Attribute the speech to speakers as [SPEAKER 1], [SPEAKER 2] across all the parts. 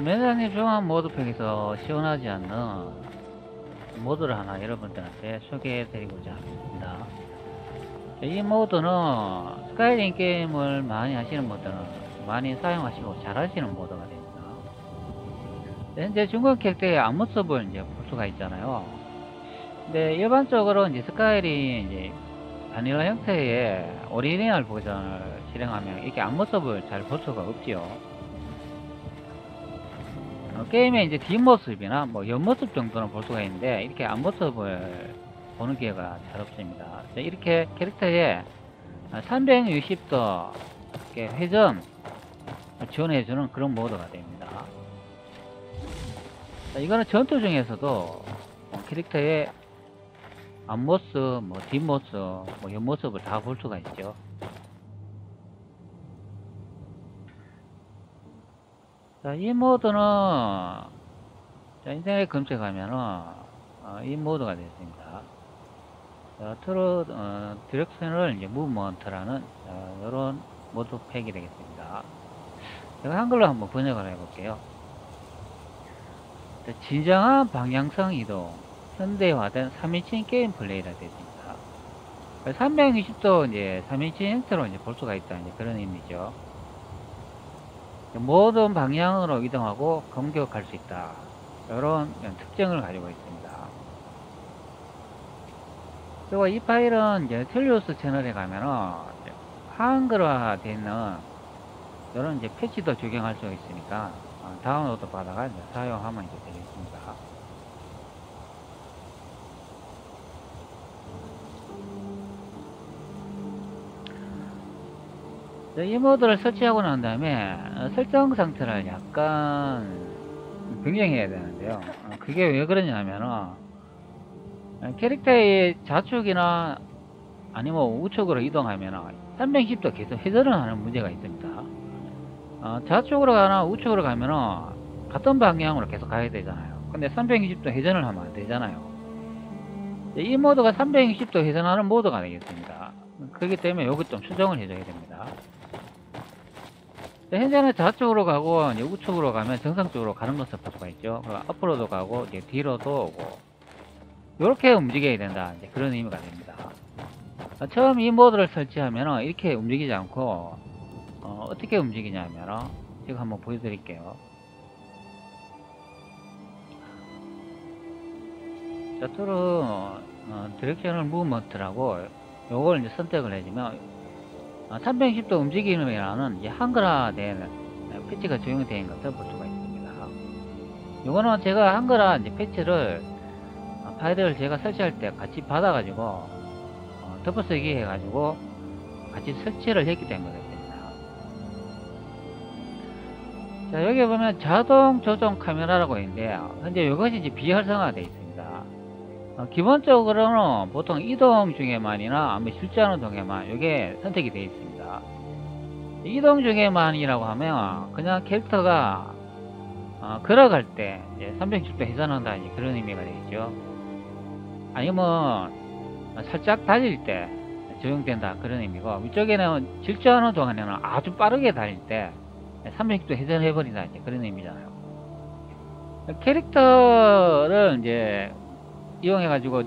[SPEAKER 1] 매장님 종합 모드팩에서 시원하지 않는 모드를 하나 여러분들한테 소개해 드리고자 합니다. 이 모드는 스카이림 게임을 많이 하시는 분들은 많이 사용하시고 잘 하시는 모드가 됩니다. 현재 중국 캐릭터의 앞모습을 이제 볼 수가 있잖아요. 근데 일반적으로 이제 스카이림 이제 바닐라 형태의 오리지널 버전을 실행하면 이렇게 앞모습을 잘 볼 수가 없지요. 게임의 이제 뒷모습이나 뭐 옆모습 정도는 볼 수가 있는데 이렇게 앞모습을 보는 기회가 잘 없습니다. 이렇게 캐릭터에 360도 회전 지원해주는 그런 모드가 됩니다. 이거는 전투 중에서도 캐릭터의 앞모습, 뭐 뒷모습, 뭐 옆모습을 다 볼 수가 있죠. 자, 이 모드는 인터넷 검색하면은 이 모드가 되었습니다. 디렉셔널 이제 무브먼트라는 이런 모드 팩이 되겠습니다. 제가 한글로 한번 번역을 해볼게요. 진정한 방향성 이동, 현대화된 3인칭 게임 플레이가 되었습니다. 360도 이제 3인칭 형태로 이제 볼 수가 있다, 이제 그런 의미죠. 모든 방향으로 이동하고 공격할 수 있다. 이런 특징을 가지고 있습니다. 그리고 이 파일은 이제 텔리오스 채널에 가면은 한글화 되어 있는 이런 이제 패치도 적용할 수 있으니까 다운로드 받아가 이제 사용하면 이제 되겠습니다. 이 모드를 설치하고 난 다음에 설정 상태를 약간 변경해야 되는데요. 그게 왜 그러냐면은 캐릭터의 좌측이나 아니면 우측으로 이동하면은 360도 계속 회전을 하는 문제가 있습니다. 좌측으로 가나 우측으로 가면은 같은 방향으로 계속 가야 되잖아요. 근데 360도 회전을 하면 안 되잖아요. 이 모드가 360도 회전하는 모드가 되겠습니다. 그렇기 때문에 여기 좀 수정을 해줘야 됩니다. 현재는 좌측으로 가고 이제 우측으로 가면 정상적으로 가는 것을 볼 수가 있죠. 앞으로도 가고 이제 뒤로도 오고 이렇게 움직여야 된다, 이제 그런 의미가 됩니다. 처음 이 모드를 설치하면 이렇게 움직이지 않고 어떻게 움직이냐면 제가 한번 보여드릴게요. 자, 디렉셔널 무브먼트라고 요걸 이제 선택을 해주면 360도 움직임이라는 이제 한글화된 패치가 적용되어 있는 것을 볼 수가 있습니다. 요거는 제가 한글화 이제 패치를 파일을 제가 설치할 때 같이 받아가지고 덮어쓰기 해가지고 같이 설치를 했기 때문에 그렇습니다. 자, 여기 보면 자동 조정 카메라라고 있는데 현재 이것이 이제 비활성화되어 있습니다. 기본적으로는 보통 이동 중에만이나 아마 실제하는 동에만 이게 선택이 되어 있습니다. 이동 중에만이라고 하면 그냥 캐릭터가 걸어갈 때 360도 회전한다, 이제 그런 의미가 되겠죠. 아니면 살짝 달릴 때 적용된다, 그런 의미고, 위쪽에는 질주하는 동안에는 아주 빠르게 달릴 때 360도 회전해버린다, 이제 그런 의미잖아요. 캐릭터를 이제 이용해 가지고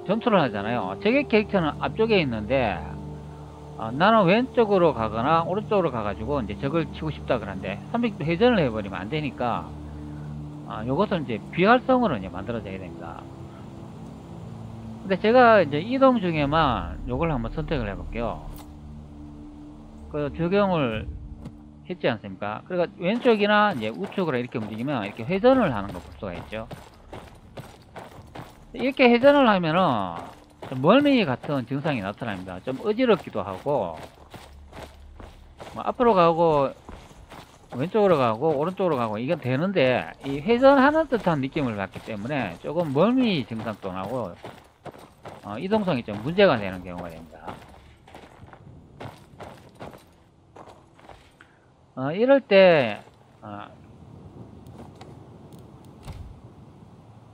[SPEAKER 1] 전투를 하잖아요. 적의 캐릭터는 앞쪽에 있는데 나는 왼쪽으로 가거나 오른쪽으로 가가지고 이제 적을 치고 싶다 그러는데 360도 회전을 해버리면 안 되니까 요것은 이제 비활성으로 이제 만들어져야 됩니다. 근데 제가 이제 이동 중에만 요걸 한번 선택을 해볼게요. 그 적용을 했지 않습니까? 그러니까 왼쪽이나 이제 우측으로 이렇게 움직이면 이렇게 회전을 하는 거 볼 수가 있죠. 이렇게 회전을 하면은 좀 멀미 같은 증상이 나타납니다. 좀 어지럽기도 하고, 뭐 앞으로 가고 왼쪽으로 가고 오른쪽으로 가고 이건 되는데 이 회전하는 듯한 느낌을 받기 때문에 조금 멀미 증상도 나고 이동성이 좀 문제가 되는 경우가 됩니다. 이럴 때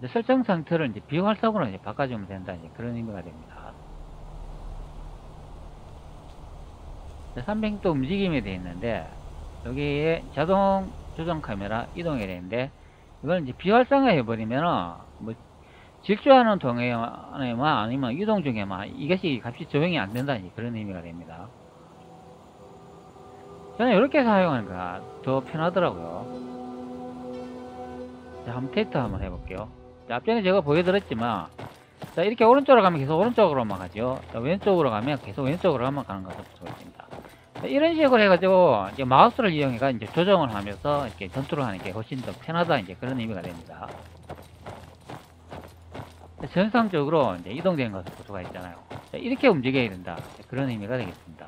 [SPEAKER 1] 설정 상태를 이제 비활성으로 이제 바꿔주면 된다, 이제 그런 의미가 됩니다. 300도 움직임이 되어 있는데 여기에 자동 조정 카메라 이동해야 되는데, 이걸 이제 비활성화 해버리면은, 뭐, 질주하는 동에만 아니면 이동 중에만 이것이 값이 적용이 안 된다니 그런 의미가 됩니다. 저는 이렇게 사용하니까 더 편하더라고요. 자, 한번 테스트 한번 해볼게요. 자, 앞전에 제가 보여드렸지만, 자, 이렇게 오른쪽으로 가면 계속 오른쪽으로만 가죠. 자, 왼쪽으로 가면 계속 왼쪽으로만 가는 것을 볼 수가 있습니다. 자, 이런 식으로 해가지고, 이제 마우스를 이용해가 이제 조정을 하면서 이렇게 전투를 하는 게 훨씬 더 편하다, 이제 그런 의미가 됩니다. 자, 전상적으로 이제 이동되는 것을 볼 수가 있잖아요. 자, 이렇게 움직여야 된다. 그런 의미가 되겠습니다.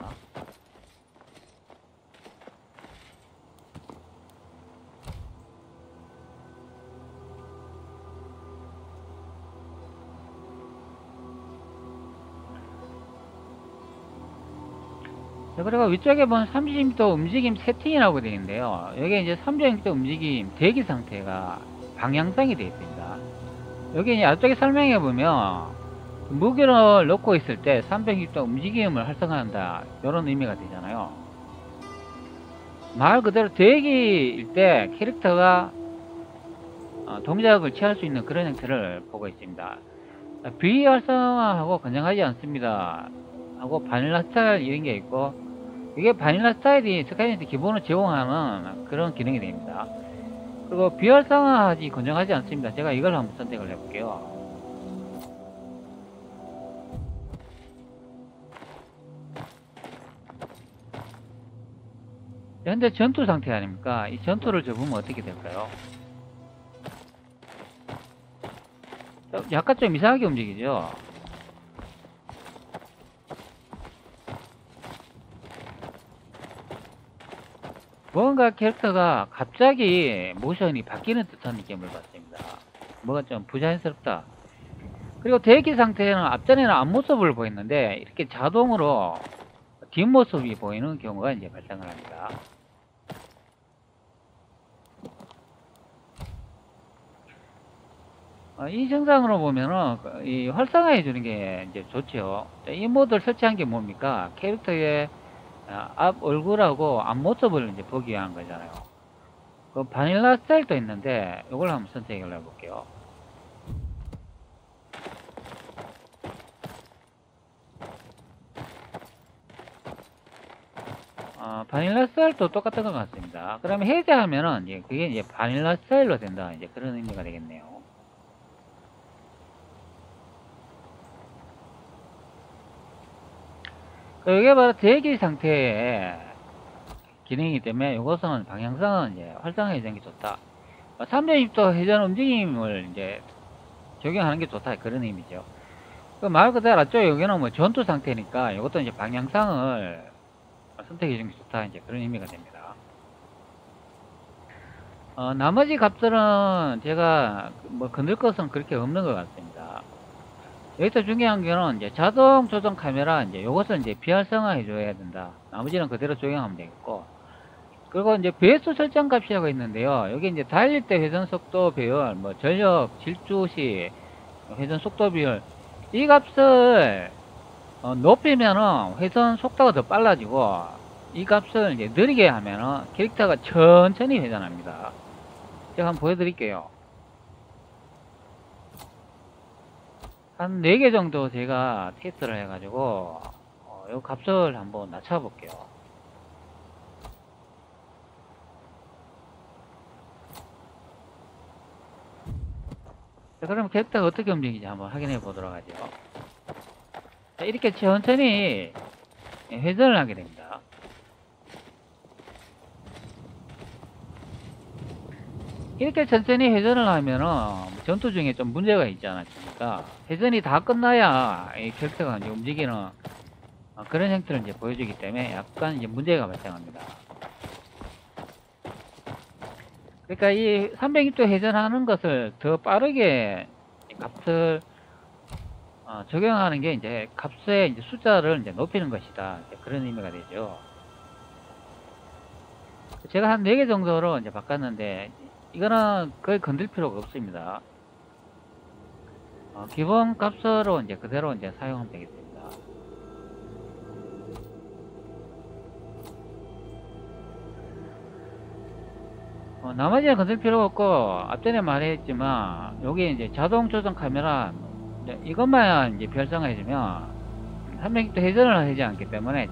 [SPEAKER 1] 자, 그리고 위쪽에 보면 30m 움직임 세팅이라고 되어 있는데요. 여기 이제 30m 움직임 대기 상태가 방향성이 되어 있습니다. 여기 이제 앞쪽에 설명해 보면 무기를 넣고 있을 때 360도 움직임을 활성화한다, 이런 의미가 되잖아요. 말 그대로 대기일 때 캐릭터가 동작을 취할 수 있는 그런 형태를 보고 있습니다. 비활성화하고 건전하지 않습니다 하고 바닐라 스타일 이런 게 있고, 이게 바닐라 스타일이 스카이넷 기본으로 제공하는 그런 기능이 됩니다. 그리고 비활성화하지 건전하지 않습니다. 제가 이걸 한번 선택을 해볼게요. 현재 전투 상태 아닙니까? 이 전투를 접으면 어떻게 될까요? 약간 좀 이상하게 움직이죠? 뭔가 캐릭터가 갑자기 모션이 바뀌는 듯한 느낌을 받습니다. 뭐가 좀 부자연스럽다. 그리고 대기 상태는 앞전에는 앞모습을 보였는데 이렇게 자동으로 뒷모습이 보이는 경우가 이제 발생을 합니다. 이 영상으로 보면은 이 활성화해 주는 게 이제 좋죠. 이 모드를 설치한 게 뭡니까? 캐릭터의 앞 얼굴하고 앞모습을 이제 보기 위한 거잖아요. 그 바닐라 스타일도 있는데 이걸 한번 선택을 해볼게요. 바닐라 스타일도 똑같은 것 같습니다. 그러면 해제하면은 이제 그게 이제 바닐라 스타일로 된다, 이제 그런 의미가 되겠네요. 이게 바로 대기 상태의 기능이기 때문에 이것은 방향성은 이제 활성화해 주는 게 좋다. 360도 회전 움직임을 이제 적용하는 게 좋다, 그런 의미죠. 말 그대로 앞쪽 여기는 뭐 전투 상태니까 이것도 이제 방향성을 선택해 주는 게 좋다, 이제 그런 의미가 됩니다. 나머지 값들은 제가 뭐 건들 것은 그렇게 없는 것 같습니다. 여기서 중요한 거는 이제 자동 조정 카메라, 이제 요것은 이제 비활성화 해줘야 된다. 나머지는 그대로 적용하면 되겠고, 그리고 이제 배수 설정 값이라고 있는데요. 여기 이제 달릴 때 회전 속도 비율, 뭐 전력 질주 시 회전 속도 비율, 이 값을 높이면은 회전 속도가 더 빨라지고, 이 값을 이제 느리게 하면은 캐릭터가 천천히 회전합니다. 제가 한번 보여드릴게요. 한 4개 정도 제가 테스트를 해가지고 이 값을 한번 낮춰볼게요. 자, 그럼 캐릭터가 어떻게 움직이는지 한번 확인해 보도록 하죠. 자, 이렇게 천천히 회전을 하게 됩니다. 이렇게 천천히 회전을 하면은 전투 중에 좀 문제가 있지 않았습니까? 회전이 다 끝나야 이 캐릭터가 이제 움직이는 그런 형태를 이제 보여주기 때문에 약간 이제 문제가 발생합니다. 그러니까 이 360도 회전하는 것을 더 빠르게 값을 적용하는 게 이제 값의 이제 숫자를 이제 높이는 것이다, 이제 그런 의미가 되죠. 제가 한 4개 정도로 이제 바꿨는데 이거는 거의 건들 필요가 없습니다. 기본 값으로 이제 그대로 이제 사용하면 되겠습니다. 나머지는 건들 필요가 없고, 앞전에 말했지만, 여기 이제 자동 조정 카메라, 이것만 이제 별성해주면, 360도 회전을 하지 않기 때문에,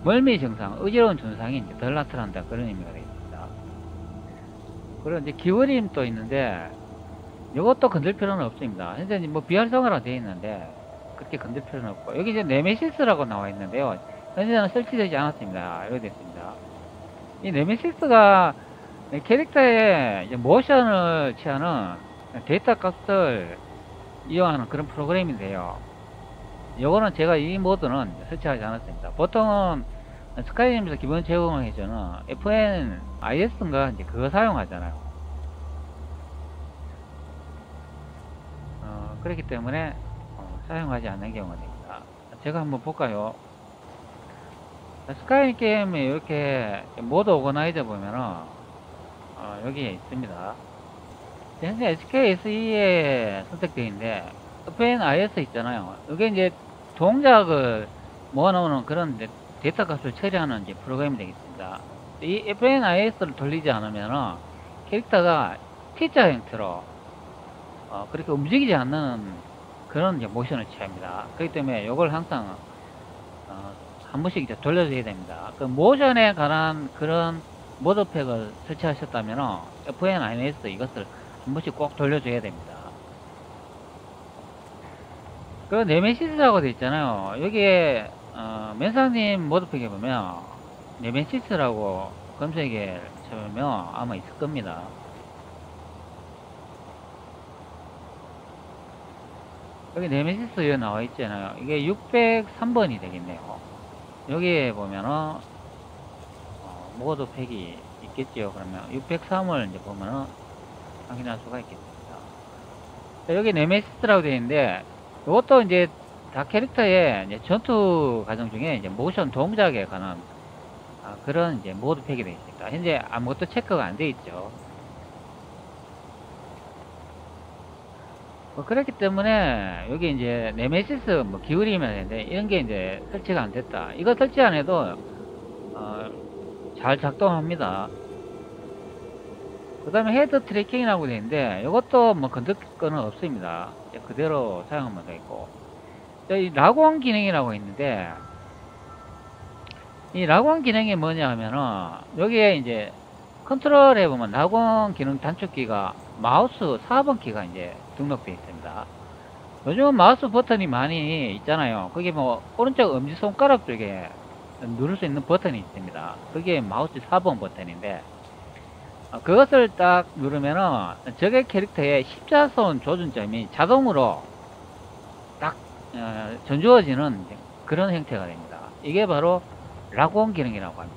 [SPEAKER 1] 멀미 증상, 어지러운 증상이 이제 덜 나타난다. 그런 의미가 되겠습니다. 그리고 이제 기울임도 있는데, 이것도 건들 필요는 없습니다. 현재 뭐 비활성화라 되어 있는데, 그렇게 건들 필요는 없고, 여기 이제 네메시스라고 나와 있는데요. 현재는 설치되지 않았습니다. 이렇게 됐습니다. 이 네메시스가 캐릭터의 이제 모션을 취하는 데이터 값을 이용하는 그런 프로그램인데요. 요거는 제가 이 모드는 설치하지 않았습니다. 보통은 스카이림에서 기본 제공을 해주는 FNIS인가 이제 그거 사용하잖아요. 그렇기 때문에 사용하지 않는 경우가 됩니다. 제가 한번 볼까요? 스카이 게임에 이렇게 모드 오거나이저 보면은 여기에 있습니다. 현재 SKSE에 선택되어 있는데 FNIS 있잖아요. 이게 이제 동작을 모아놓는 그런 데이터 값을 처리하는 이제 프로그램이 되겠습니다. 이 FNIS를 돌리지 않으면은 캐릭터가 T자 형태로 그렇게 움직이지 않는 그런 이제 모션을 취합니다. 그렇기 때문에 이걸 항상 한 번씩 이제 돌려줘야 됩니다. 그 모션에 관한 그런 모드팩을 설치하셨다면 FNIS 이것을 한 번씩 꼭 돌려줘야 됩니다. 그 네메시스라고 되어 있잖아요. 여기에 맨사님 모드팩에 보면 네메시스라고 검색에 쳐보면 아마 있을 겁니다. 여기 네메시스 나와 있잖아요. 이게 603번이 되겠네요. 여기에 보면은 모드팩이 있겠죠. 그러면 603을 이제 보면은 확인할 수가 있겠습니다. 여기 네메시스라고 되어 있는데 이것도 이제 다 캐릭터의 이제 전투 과정 중에 이제 모션 동작에 관한 그런 이제 모드팩이 되어 있습니다. 현재 아무것도 체크가 안 되어 있죠. 그렇기 때문에 여기 이제 네메시스 뭐 기울이면 되는데 이런 게 이제 설치가 안 됐다. 이거 설치 안 해도 잘 작동합니다. 그 다음에 헤드 트래킹이라고 되어 있는데 이것도 뭐 건들 거는 없습니다. 그대로 사용하면 되겠고, 이 라곤 기능이라고 있는데 이 라곤 기능이 뭐냐 하면은 여기에 이제 컨트롤에 보면 라곤 기능 단축키가 마우스 4번 키가 이제 등록되어 있습니다. 요즘은 마우스 버튼이 많이 있잖아요. 그게 뭐 오른쪽 엄지손가락 쪽에 누를 수 있는 버튼이 있습니다. 그게 마우스 4번 버튼인데 그것을 딱 누르면은 적의 캐릭터의 십자손 조준점이 자동으로 딱 전주어지는 그런 형태가 됩니다. 이게 바로 라곤 기능이라고 합니다.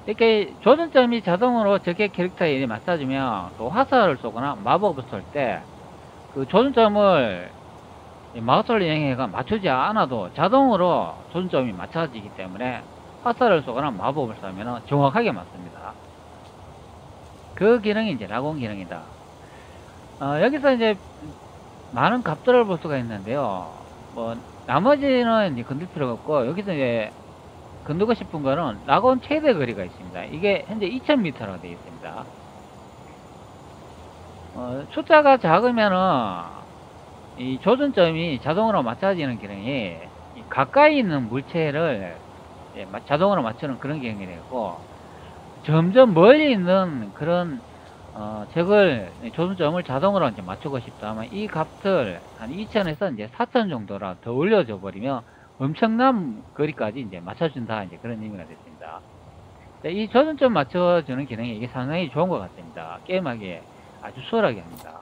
[SPEAKER 1] 이렇게 조준점이 자동으로 적의 캐릭터에 맞춰주면 또 화살을 쏘거나 마법을 쏠 때 그 조준점을 마우스를 이용해서 맞추지 않아도 자동으로 조준점이 맞춰지기 때문에 화살을 쏘거나 마법을 쏘면 정확하게 맞습니다. 그 기능이 이제 라곤 기능이다. 여기서 이제 많은 값들을 볼 수가 있는데요. 뭐 나머지는 이제 건들 필요가 없고 여기서 이제 건들고 싶은 거는 라곤 최대 거리가 있습니다. 이게 현재 2000m라고 되어 있습니다. 숫자가 작으면은 이 조준점이 자동으로 맞춰지는 기능이 가까이 있는 물체를 자동으로 맞추는 그런 기능이 되고, 점점 멀리 있는 그런 적을 조준점을 자동으로 이제 맞추고 싶다면 이 값을 한 2000에서 이제 4000 정도라 더 올려줘 버리면 엄청난 거리까지 이제 맞춰준다, 이제 그런 의미가 됐습니다. 이 조준점 맞춰주는 기능이 이게 상당히 좋은 것 같습니다. 게임하기에 아주 수월하게 합니다.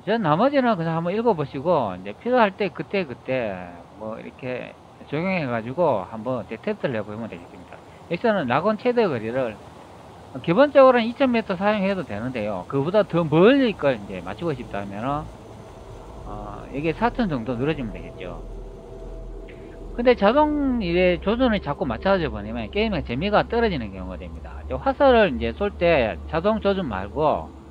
[SPEAKER 1] 전 나머지는 그냥 한번 읽어보시고 이제 필요할 때 그때 뭐 이렇게 적용해 가지고 한번 테스트를 해보면 되겠습니다. 여기서는 라곤 최대 거리를 기본적으로는 2000m 사용해도 되는데요. 그보다 더 멀리 걸 이제 맞추고 싶다면 이게 4000 정도 늘어지면 되겠죠. 근데 자동 이래 조준을 자꾸 맞춰져 버리면 게임의 재미가 떨어지는 경우가 됩니다. 화살을 이제 쏠 때 자동 조준 말고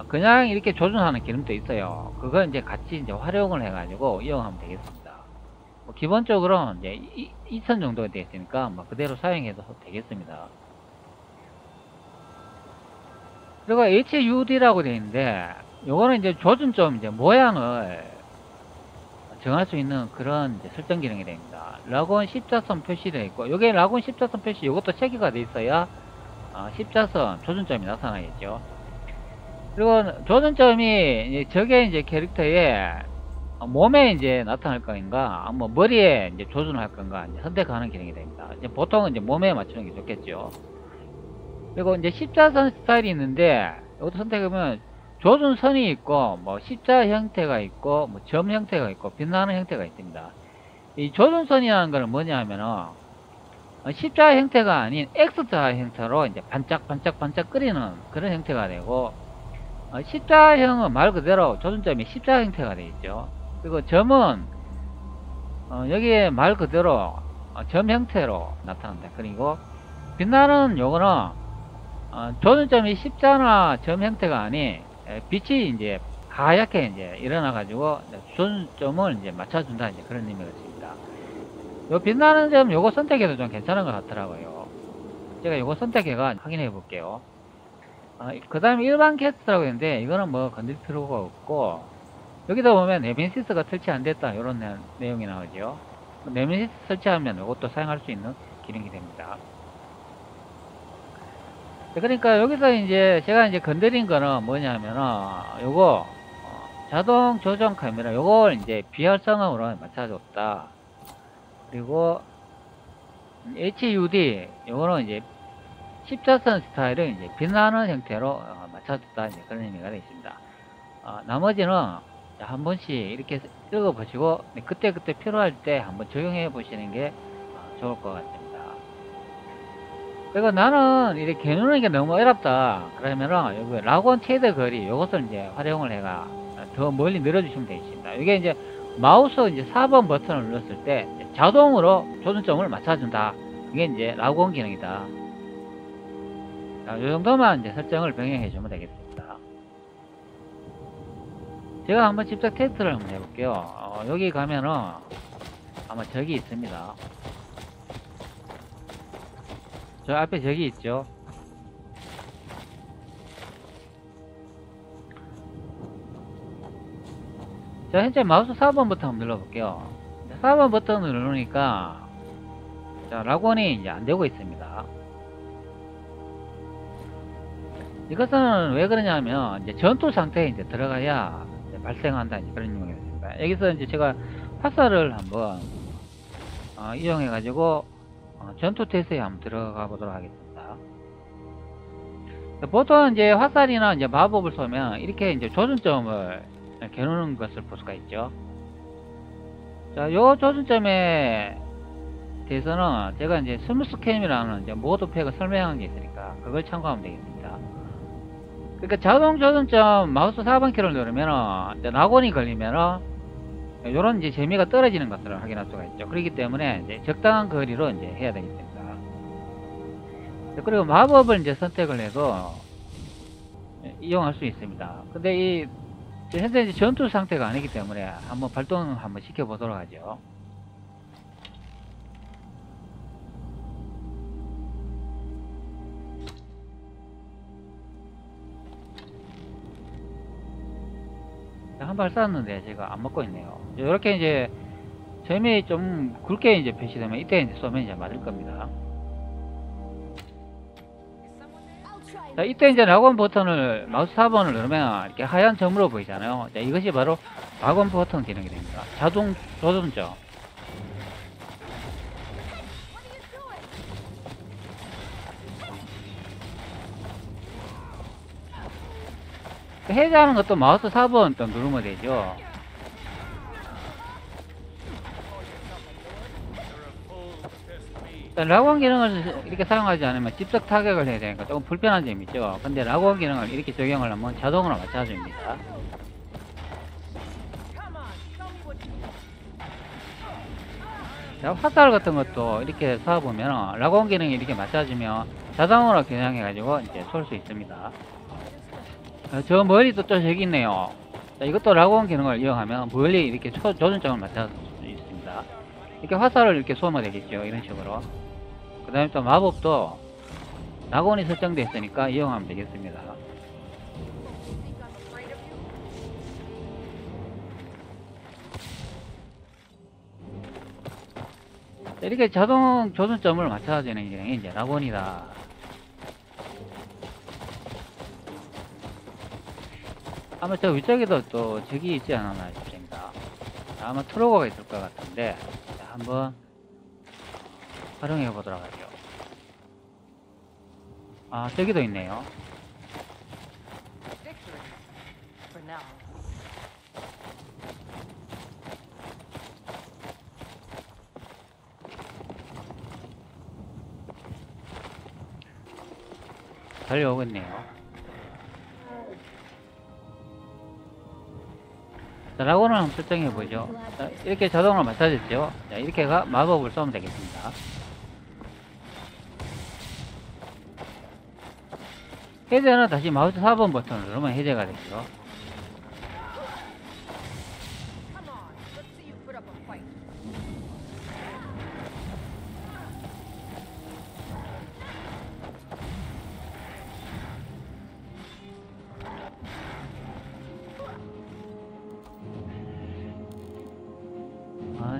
[SPEAKER 1] 그냥 이렇게 조준하는 기능도 있어요. 그거 이제 같이 이제 활용을 해가지고 이용하면 되겠습니다. 뭐 기본적으로 이제 2000 정도가 되어 있으니까 뭐 그대로 사용해도 되겠습니다. 그리고 HUD라고 되어 있는데 요거는 이제 조준점 이제 모양을 정할 수 있는 그런 이제 설정 기능이 됩니다. 라곤 십자선 표시되어 있고, 요게 라곤 십자선 표시 요것도 체크가 되어 있어야 십자선 조준점이 나타나겠죠. 그리고 조준점이 이제 저게 이제 캐릭터의 몸에 이제 나타날 건가, 뭐 머리에 이제 조준할 건가 이제 선택하는 기능이 됩니다. 이제 보통은 이제 몸에 맞추는 게 좋겠죠. 그리고 이제 십자선 스타일이 있는데 이것도 선택하면 조준선이 있고 뭐 십자 형태가 있고 뭐 점 형태가 있고 빛나는 형태가 있습니다. 이 조준선이라는 것은 뭐냐 하면은 십자 형태가 아닌 X자 형태로 이제 반짝반짝 끓이는 그런 형태가 되고, 십자형은 말 그대로 조준점이 십자 형태가 되어 있죠. 그리고 점은 여기에 말 그대로 점 형태로 나타난다. 그리고 빛나는 요거는 조준점이 십자나 점 형태가 아닌 빛이 이제 하얗게 이제 일어나 가지고 조준점을 이제 맞춰준다, 이제 그런 의미가 있습니다. 요 빛나는 점 요거 선택해도 좀 괜찮은 것 같더라고요. 제가 요거 선택해가 확인해 볼게요. 그 다음에 일반 캐스트라고 있는데 이거는 뭐 건들 필요가 없고, 여기다 보면 네메시스가 설치 안 됐다 이런 내용이 나오죠. 네메시스 설치하면 이것도 사용할 수 있는 기능이 됩니다. 그러니까 여기서 이제 제가 이제 건드린 거는 뭐냐면은 요거 자동 조정 카메라 요걸 이제 비활성화로 맞춰줬다. 그리고 HUD 요거는 이제 십자선 스타일을 이제 빛나는 형태로 맞춰줬다, 이제 그런 의미가 되겠습니다. 나머지는 한 번씩 이렇게 읽어 보시고 그때그때 필요할 때 한번 적용해 보시는 게 좋을 것 같습니다. 그리고 나는 이렇게 개누는 게 너무 어렵다 그러면은 여기 라곤 체드 거리 이것을 이제 활용을 해가 더 멀리 늘어주시면 되겠습니다. 이게 이제 마우스 이제 4번 버튼을 눌렀을 때 자동으로 조준점을 맞춰준다. 이게 이제 라곤 기능이다. 이 정도만 이제 설정을 병행해 주면 되겠습니다. 제가 한번 직접 테스트를 한번 해볼게요. 여기 가면은 아마 적이 있습니다. 저 앞에 적이 있죠. 자, 현재 마우스 4번 버튼 한번 눌러볼게요. 4번 버튼을 누르니까 자, 라곤이 이제 안되고 있습니다. 이것은 왜 그러냐면 이제 전투 상태에 이제 들어가야 이제 발생한다, 이제 그런 의미입니다. 여기서 이제 제가 화살을 한번 이용해 가지고 전투 태세에 한번 들어가 보도록 하겠습니다. 보통 이제 화살이나 이제 마법을 쏘면 이렇게 이제 조준점을 겨누는 것을 볼 수가 있죠. 자, 요 조준점에 대해서는 제가 이제 스무스 캠이라는 이제 모드 팩을 설명한 게 있으니까 그걸 참고하면 되겠습니다. 그러니까 자동 조준점 마우스 4번 키를 누르면은 이제 낙원이 걸리면은 요런 이제 재미가 떨어지는 것들을 확인할 수가 있죠. 그렇기 때문에 이제 적당한 거리로 이제 해야 되겠습니다. 그리고 마법을 이제 선택을 해서 이용할 수 있습니다. 근데 이 현재 이제 전투 상태가 아니기 때문에 한번 발동 한번 시켜 보도록 하죠. 한 발 쐈는데 제가 안 먹고 있네요. 이렇게 이제 점이 좀 굵게 이제 표시되면 이때 이제 쏘면 이제 맞을 겁니다. 자, 이때 이제 낙원 버튼을 마우스 4번을 누르면 이렇게 하얀 점으로 보이잖아요. 자, 이것이 바로 낙원 버튼 기능이 됩니다. 자동 조준점. 해제하는 것도 마우스 4번 또 누르면 되죠. 라곤 기능을 이렇게 사용하지 않으면 직접 타격을 해야 되니까 조금 불편한 점이 있죠. 근데 라곤 기능을 이렇게 적용을 하면 자동으로 맞춰줍니다. 자, 화살 같은 것도 이렇게 쏴보면 라곤 기능이 이렇게 맞춰주면 자동으로 겨냥해가지고 이제 쏠 수 있습니다. 저 멀리도 또 저기 있네요. 자, 이것도 라곤 기능을 이용하면 멀리 이렇게 조준점을 맞춰줄 수 있습니다. 이렇게 화살을 이렇게 쏘면 되겠죠. 이런 식으로. 그 다음에 또 마법도 낙원이 설정되어 있으니까 이용하면 되겠습니다. 이렇게 자동 조준점을 맞춰주는 게 이제 낙원이다. 아마 저 위쪽에도 또 적이 있지 않았나 싶습니다. 아마 트로거가 있을 것 같은데, 자, 한번 활용해 보도록 하죠. 아, 저기도 있네요. 달려오겠네요. 자, 라고는 한번 설정해 보죠. 자, 이렇게 자동으로 맞춰졌죠. 자, 이렇게 마법을 쏘면 되겠습니다. 해제는 다시 마우스 4번 버튼을 누르면 해제가 되죠.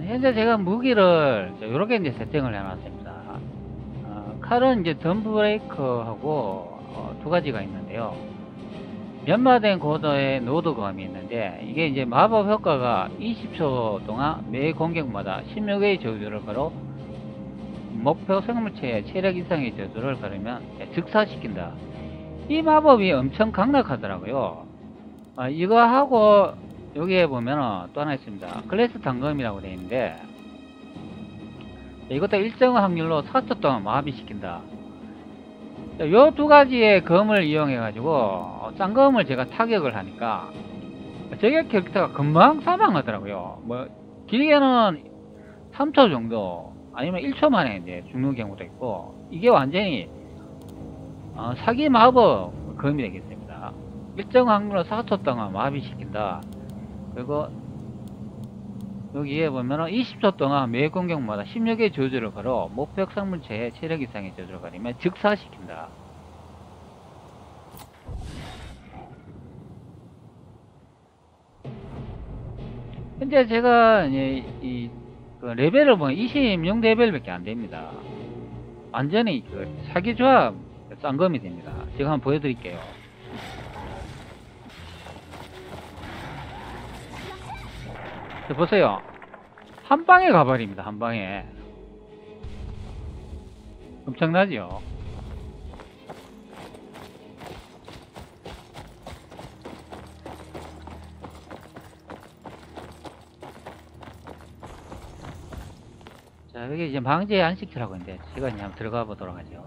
[SPEAKER 1] 현재 제가 무기를 이렇게 이제 세팅을 해놨습니다. 칼은 이제 덤브레이커하고 두 가지가 있는데요. 연마된 고도의 노드검이 있는데, 이게 이제 마법 효과가 20초 동안 매 공격마다 16회의 저주를 걸어 목표 생물체의 체력 이상의 저주를 걸으면 즉사시킨다. 이 마법이 엄청 강력하더라고요. 이거 하고 여기에 보면은 또 하나 있습니다. 클래스 단검이라고 되어 있는데, 이것도 일정 확률로 4초 동안 마비시킨다. 요 두 가지의 검을 이용해 가지고 쌍검을 제가 타격을 하니까 저격 캐릭터가 금방 사망하더라고요. 뭐 길게는 3초 정도, 아니면 1초 만에 이제 죽는 경우도 있고, 이게 완전히 사기 마법 검이 되겠습니다. 일정 확률로 4초 동안 마비시킨다. 그리고 여기에 보면은 20초 동안 매 공격마다 16의 저주를 걸어 목표 생물체의 체력 이상의 저주를 걸리면 즉사시킨다. 현재 제가 이제 그 레벨을 보면 26레벨밖에 안 됩니다. 완전히 그 사기 조합 쌍검이 됩니다. 제가 한번 보여드릴게요. 보세요. 한 방에 가버립니다. 한 방에. 엄청나죠? 자, 여기 이제 방제 안식키라고 있는데, 제가 이제 한번 들어가 보도록 하죠.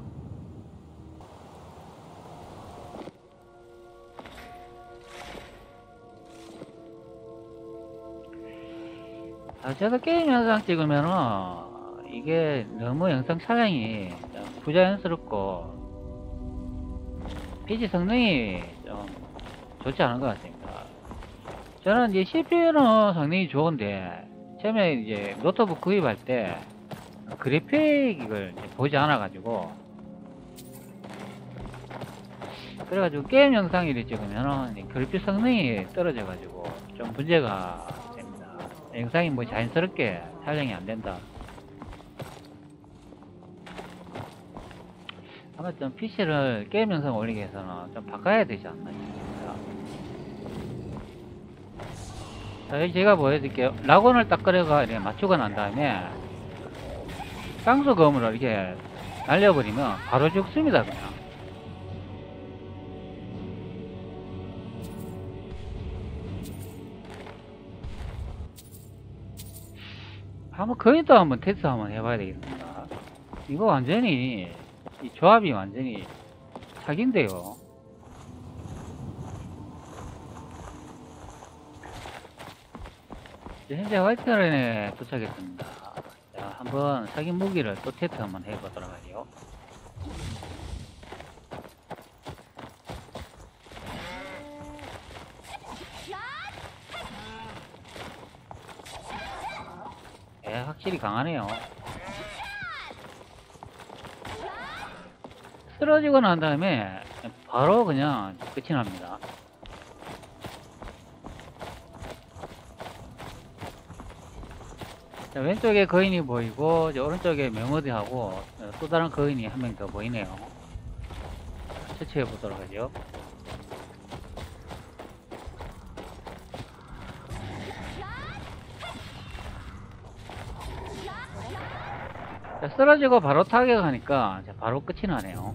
[SPEAKER 1] 제가 게임 영상 찍으면은 이게 너무 영상 촬영이 부자연스럽고 PC 성능이 좀 좋지 않은 것 같습니다. 저는 이제 CPU는 성능이 좋은데, 처음에 이제 노트북 구입할 때 그래픽을 보지 않아 가지고, 그래가지고 게임 영상을 찍으면은 그래픽 성능이 떨어져 가지고 좀 문제가 됩니다. 영상이 뭐 자연스럽게 촬영이 안 된다. 아마 좀 PC를 게임 영상 올리기 위해서는 좀 바꿔야 되지 않나 싶습니다. 자, 여기 제가 보여드릴게요. 락원을 딱 끓여가 이렇게 맞추고 난 다음에 쌍수검으로 이렇게 날려버리면 바로 죽습니다. 그냥. 한번 거기도 한번 테스트 한번 해봐야 되겠습니다. 이거 완전히 이 조합이 완전히 사기인데요. 현재 화이트라인에 도착했습니다. 자, 한번 사기 무기를 또 테스트 한번 해보도록 하죠. 확실히 강하네요. 쓰러지고 난 다음에 바로 그냥 끝이 납니다. 자, 왼쪽에 거인이 보이고 이제 오른쪽에 메모드하고 또 다른 거인이 한 명 더 보이네요. 처치해 보도록 하죠. 자, 쓰러지고 바로 타격하니까 바로 끝이 나네요.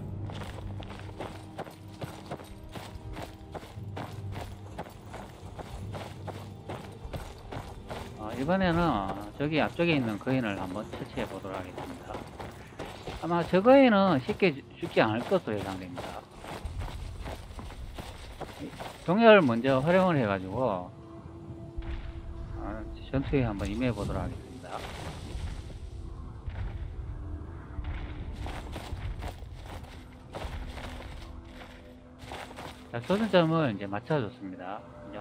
[SPEAKER 1] 이번에는 저기 앞쪽에 있는 거인을 한번 처치해 보도록 하겠습니다. 아마 저 거인은 쉽게 죽지 않을 것으로 예상됩니다. 동료를 먼저 활용을 해가지고 전투에 한번 임해 보도록 하겠습니다. 자, 조준점을 이제 맞춰줬습니다. 이제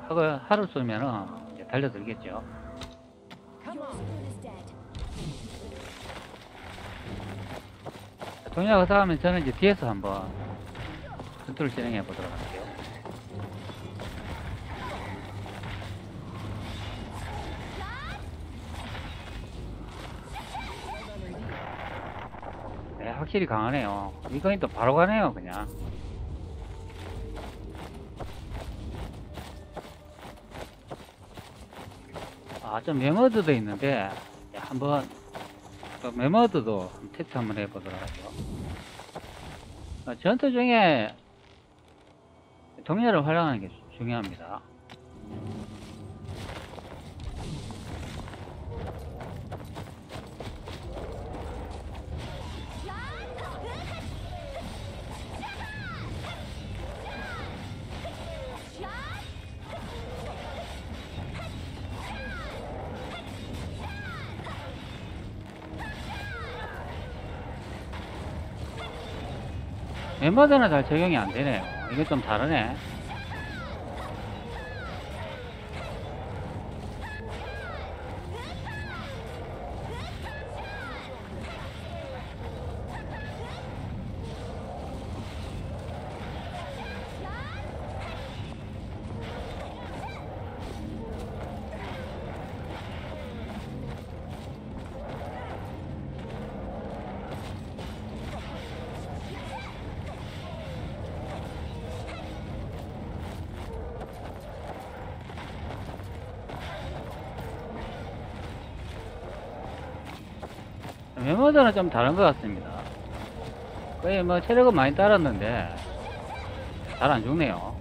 [SPEAKER 1] 활을 쏘면은 이제 달려들겠죠. 동료가 싸우면 저는 이제 뒤에서 한번 전투를 진행해 보도록 할게요. 네, 확실히 강하네요. 이거는 또 바로 가네요, 그냥. 좀 메모드도 있는데, 한번, 또 메모드도 테스트 한번 해보도록 하죠. 전투 중에 동료를 활용하는 게 중요합니다. 멤버들은 잘 적용이 안 되네요. 이게 좀 다르네. 멤버들은 좀 다른 것 같습니다. 거의 뭐 체력은 많이 따랐는데 잘 안 죽네요.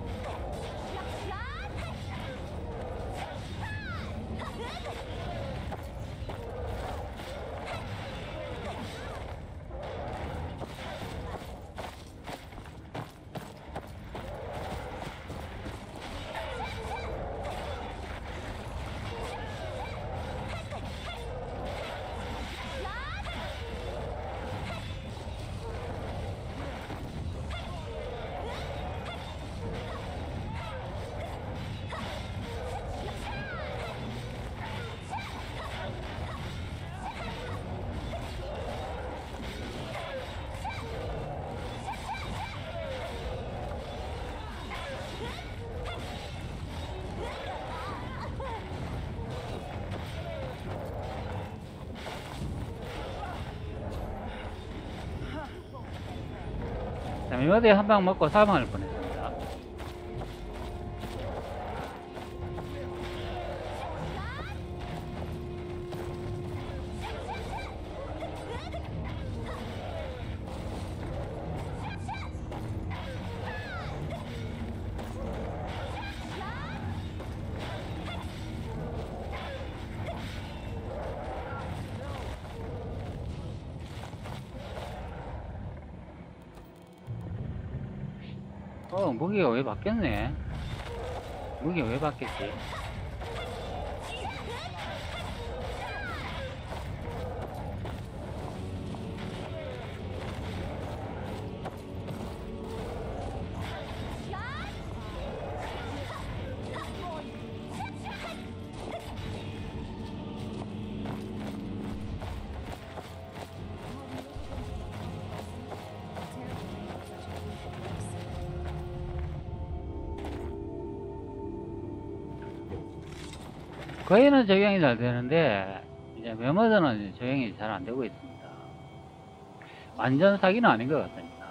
[SPEAKER 1] 자, 멤버들이 한 방 먹고 사망을 보냈습니다. 무기가 왜 바뀌었네? 무기가 왜 바뀌었지? 거의는 적용이 잘 되는데 이제 메모드는 적용이 잘 안 되고 있습니다. 완전 사기는 아닌 것 같습니다.